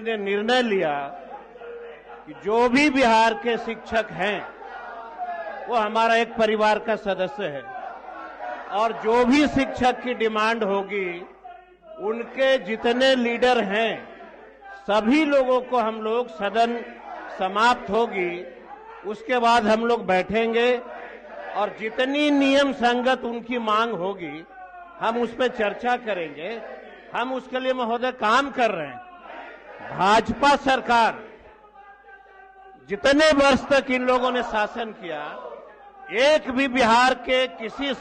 ने निर्णय लिया कि जो भी बिहार के शिक्षक हैं वो हमारा एक परिवार का सदस्य है और जो भी शिक्षक की डिमांड होगी उनके जितने लीडर हैं सभी लोगों को हम लोग सदन समाप्त होगी उसके बाद हम लोग बैठेंगे और जितनी नियम संगत उनकी मांग होगी हम उस पर चर्चा करेंगे। हम उसके लिए महोदय काम कर रहे हैं। भाजपा सरकार जितने वर्ष तक इन लोगों ने शासन किया एक भी बिहार के किसी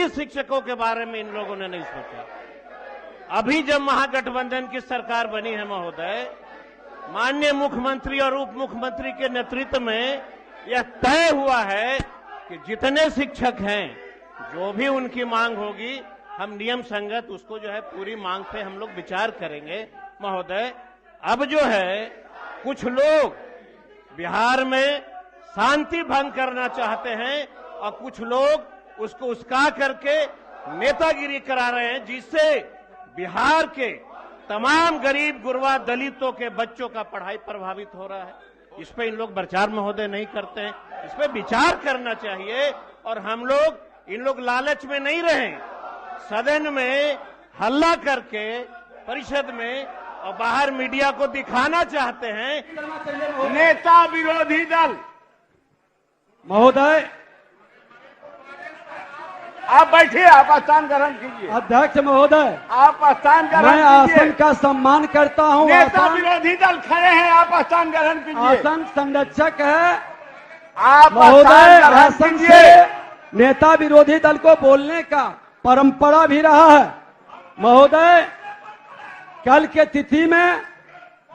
शिक्षकों के बारे में इन लोगों ने नहीं सोचा। अभी जब महागठबंधन की सरकार बनी है महोदय, माननीय मुख्यमंत्री और उप मुख्यमंत्री के नेतृत्व में यह तय हुआ है कि जितने शिक्षक हैं जो भी उनकी मांग होगी हम नियम संगत उसको जो है पूरी मांग पे हम लोग विचार करेंगे। महोदय, अब जो है कुछ लोग बिहार में शांति भंग करना चाहते हैं और कुछ लोग उसको उस्का करके नेतागिरी करा रहे हैं जिससे बिहार के तमाम गरीब गुरबा दलितों के बच्चों का पढ़ाई प्रभावित हो रहा है। इस पे इन लोग विचार महोदय नहीं करते हैं। इस पे विचार करना चाहिए और हम लोग इन लोग लालच में नहीं रहे, सदन में हल्ला करके परिषद में और बाहर मीडिया को दिखाना चाहते हैं। नेता विरोधी दल महोदय, आप बैठिए, आप स्थान ग्रहण कीजिए। अध्यक्ष महोदय, आप स्थान ग्रहण मैं कीजिए। आसन का सम्मान करता हूँ। नेता विरोधी दल खड़े हैं, आप स्थान ग्रहण कीजिए। आसन संरक्षक है आप महोदय। स्थान आसन ग्रहण से कीजिए। नेता विरोधी दल को बोलने का परंपरा भी रहा है महोदय। कल के तिथि में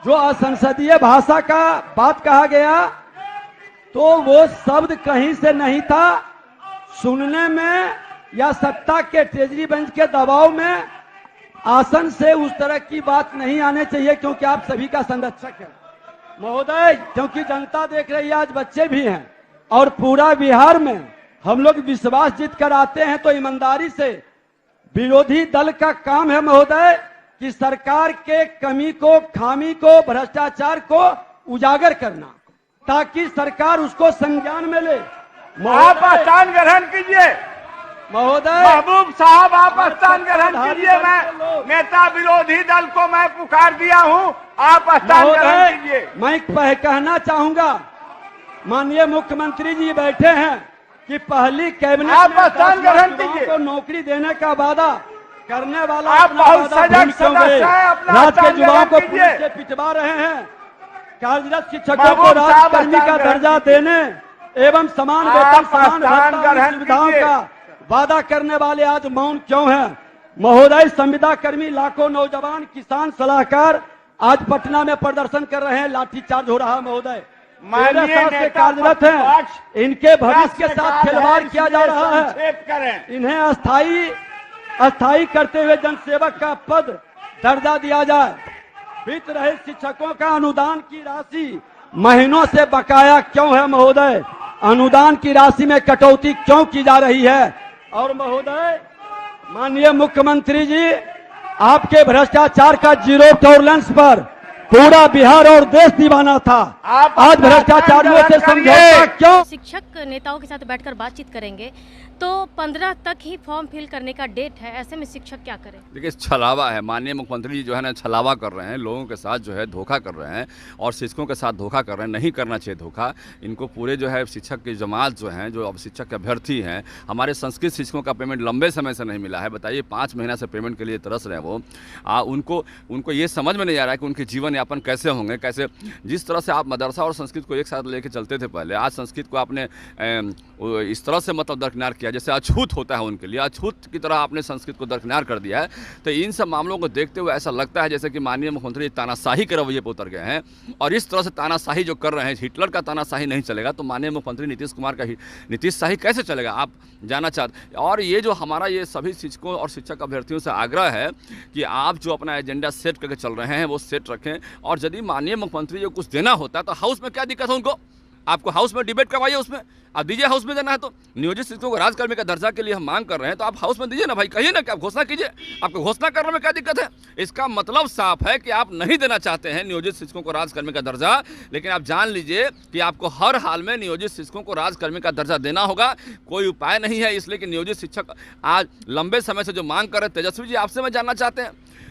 जो असंसदीय भाषा का बात कहा गया तो वो शब्द कहीं से नहीं था। सुनने में या सत्ता के ट्रेजरी बेंच के दबाव में आसन से उस तरह की बात नहीं आने चाहिए क्योंकि आप सभी का संरक्षक है महोदय। क्योंकि जनता देख रही है, आज बच्चे भी हैं और पूरा बिहार में हम लोग विश्वास जीत कर आते हैं तो ईमानदारी से विरोधी दल का काम है महोदय कि सरकार के कमी को, खामी को, भ्रष्टाचार को उजागर करना ताकि सरकार उसको संज्ञान में ले। आप स्थान ग्रहण कीजिए महोदय। महबूब साहब, आप स्थान ग्रहण कीजिए। मैं नेता विरोधी दल को मैं पुकार दिया हूं, आप स्थान ग्रहण कीजिए। मैं कहना चाहूंगा, माननीय मुख्यमंत्री जी बैठे हैं कि पहली कैबिनेट आप स्थान ग्रहण कीजिए। को नौकरी देने का वादा करने वाला आप अपना बहुत वादा सजग भूल क्यों गए? सदस्य हैं, अपना राज्य के स्थान युवाओं को ग्रहण कीजिए। पुलिस से पिटवा रहे हैं। कार्यरत शिक्षकों को महबूब साहब राजकर्मी का स्थान ग्रहण दर्जा देने एवं समान आप वेतन, समान स्थान भत्ता ग्रहण सुविधाओं कीजिए। का वादा करने वाले आज मौन क्यों हैं महोदय? संविदा कर्मी, लाखों नौजवान, किसान सलाहकार आज पटना में प्रदर्शन कर रहे हैं, लाठीचार्ज हो रहा है महोदय। माननीय से नेता कार्यरत हैं, इनके भविष्य के साथ खिलवाड़ किया जा रहा है। संक्षेप करें। इन्हें अस्थायी करते हुए जनसेवक का पद दर्जा दिया जाए। बीत रहे शिक्षकों का अनुदान की राशि महीनों से बकाया क्यों है महोदय? अनुदान की राशि में कटौती क्यों की जा रही है? और महोदय, माननीय मुख्यमंत्री जी, आपके भ्रष्टाचार का जीरो टॉलरेंस पर पूरा बिहार और देश दीवाना था। आज भ्रष्टाचारियों से समझौता क्यों? शिक्षक नेताओं के साथ बैठकर बातचीत करेंगे तो 15 तक ही फॉर्म फिल करने का डेट है। ऐसे में शिक्षक क्या करें? देखिए, छलावा है। माननीय मुख्यमंत्री जी जो है ना छलावा कर रहे हैं, लोगों के साथ जो है धोखा कर रहे हैं और शिक्षकों के साथ धोखा कर रहे हैं। नहीं करना चाहिए धोखा। इनको पूरे जो है शिक्षक की जमात जो हैं, जो अब शिक्षक के अभ्यर्थी हैं, हमारे संस्कृत शिक्षकों का पेमेंट लंबे समय से नहीं मिला है। बताइए, 5 महीना से पेमेंट के लिए तरस रहे हैं वो। उनको ये समझ में नहीं आ रहा है कि उनके जीवन यापन कैसे होंगे, कैसे। जिस तरह से आप मदरसा और संस्कृत को एक साथ लेके चलते थे पहले, आज संस्कृत को आपने इस तरह से मतलब दरकिनार किया जैसे अछूत होता है उनके लिए, अछूत की तरह आपने संस्कृत को दरकिनार कर दिया है। तो इन सब मामलों को देखते हुए ऐसा लगता है जैसे कि माननीय मुख्यमंत्री तानाशाही के रवैये पर उतर गए हैं और इस तरह से तानाशाही जो कर रहे हैं, हिटलर का तानाशाही नहीं चलेगा तो माननीय मुख्यमंत्री नीतीश कुमार का नीतीश शाही कैसे चलेगा, आप जानना चाहते। और ये जो हमारा ये सभी शिक्षकों और शिक्षक अभ्यर्थियों से आग्रह है कि आप जो अपना एजेंडा सेट करके चल रहे हैं वो सेट रखें और यदि माननीय मुख्यमंत्री को कुछ देना होता है तो हाउस में क्या दिक्कत है उनको? आपको हाउस में डिबेट करवाइए, उसमें आप दीजिए, हाउस में देना है तो। नियोजित शिक्षकों को राजकर्मी का दर्जा के लिए हम मांग कर रहे हैं तो आप हाउस में दीजिए ना भाई, कहिए ना कि आप घोषणा कीजिए। आपको घोषणा करने में क्या दिक्कत है? इसका मतलब साफ है कि आप नहीं देना चाहते हैं नियोजित शिक्षकों को राजकर्मी का दर्जा। लेकिन आप जान लीजिए कि आपको हर हाल में नियोजित शिक्षकों को राजकर्मी का दर्जा देना होगा, कोई उपाय नहीं है। इसलिए कि नियोजित शिक्षक आज लंबे समय से जो मांग कर रहे हैं, तेजस्वी जी आपसे मैं जानना चाहते हैं,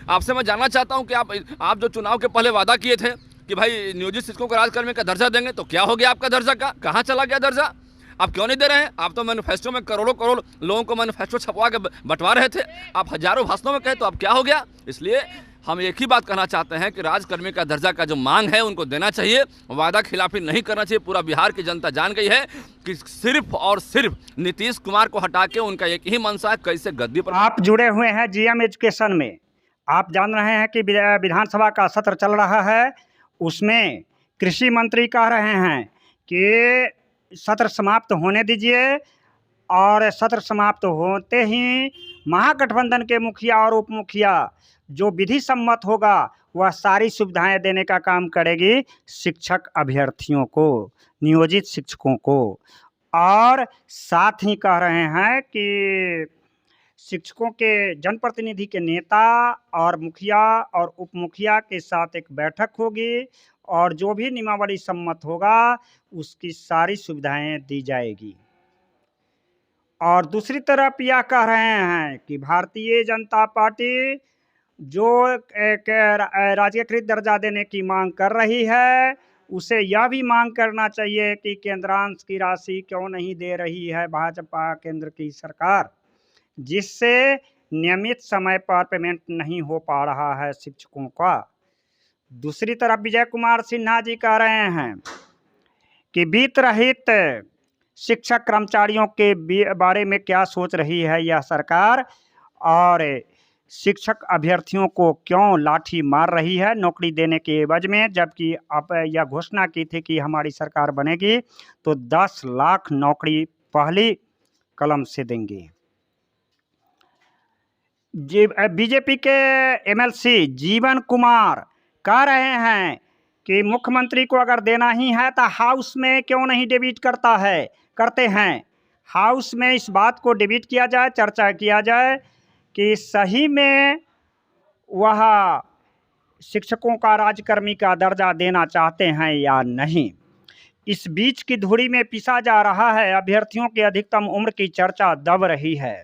आपसे मैं जानना चाहता हूं कि आप जो चुनाव के पहले वादा किए थे कि भाई नियोजित शिक्षकों को राजकर्मी का दर्जा देंगे, तो क्या हो गया आपका दर्जा का? कहां चला गया दर्जा? आप क्यों नहीं दे रहे हैं? आप तो मैनिफेस्टो में करोड़ों करोड़ लोगों को मैनिफेस्टो छपवा के बंटवा रहे थे, आप हजारों भाषणों में कहे, तो अब क्या हो गया? इसलिए हम एक ही बात कहना चाहते हैं कि राजकर्मी का दर्जा का जो मांग है उनको देना चाहिए, वादा खिलाफी नहीं करना चाहिए। पूरा बिहार की जनता जान गई है कि सिर्फ और सिर्फ नीतीश कुमार को हटा के उनका एक ही मंशा है, कैसे गद्दी पर। आप जुड़े हुए हैं जीएम एजुकेशन में, आप जान रहे हैं कि विधानसभा का सत्र चल रहा है, उसमें कृषि मंत्री कह रहे हैं कि सत्र समाप्त होने दीजिए, और सत्र समाप्त होते ही महागठबंधन के मुखिया और उप मुखिया जो विधि सम्मत होगा वह सारी सुविधाएं देने का काम करेगी शिक्षक अभ्यर्थियों को, नियोजित शिक्षकों को। और साथ ही कह रहे हैं कि शिक्षकों के जनप्रतिनिधि के नेता और मुखिया और उप मुखिया के साथ एक बैठक होगी, और जो भी नियमावली सम्मत होगा उसकी सारी सुविधाएं दी जाएगी। और दूसरी तरफ यह कह रहे हैं कि भारतीय जनता पार्टी जो एक राजकीयकृत दर्जा देने की मांग कर रही है, उसे यह भी मांग करना चाहिए कि केंद्रांश की राशि क्यों नहीं दे रही है भाजपा केंद्र की सरकार, जिससे नियमित समय पर पेमेंट नहीं हो पा रहा है शिक्षकों का। दूसरी तरफ विजय कुमार सिन्हा जी कह रहे हैं कि वित्त रहित शिक्षक कर्मचारियों के बारे में क्या सोच रही है यह सरकार, और शिक्षक अभ्यर्थियों को क्यों लाठी मार रही है नौकरी देने के एवज में, जबकि अब यह घोषणा की थी कि हमारी सरकार बनेगी तो 10 लाख नौकरी पहली कलम से देंगे। बीजेपी के एमएलसी जीवन कुमार कह रहे हैं कि मुख्यमंत्री को अगर देना ही है तो हाउस में क्यों नहीं डिबेट करते हैं। हाउस में इस बात को डिबेट किया जाए, चर्चा किया जाए कि सही में वह शिक्षकों का राजकर्मी का दर्जा देना चाहते हैं या नहीं। इस बीच की धुरी में पिसा जा रहा है, अभ्यर्थियों की अधिकतम उम्र की चर्चा दब रही है।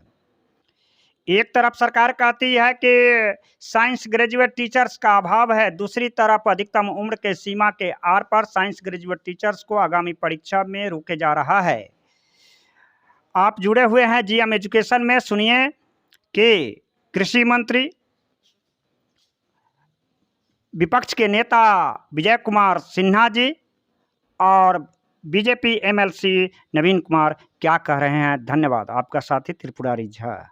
एक तरफ सरकार कहती है कि साइंस ग्रेजुएट टीचर्स का अभाव है, दूसरी तरफ अधिकतम उम्र के सीमा के आर पर साइंस ग्रेजुएट टीचर्स को आगामी परीक्षा में रोके जा रहा है। आप जुड़े हुए हैं जीएम एजुकेशन में, सुनिए कि कृषि मंत्री, विपक्ष के नेता विजय कुमार सिन्हा जी और बीजेपी एमएलसी नवीन कुमार क्या कह रहे हैं। धन्यवाद। आपका साथी त्रिपुरारी झा।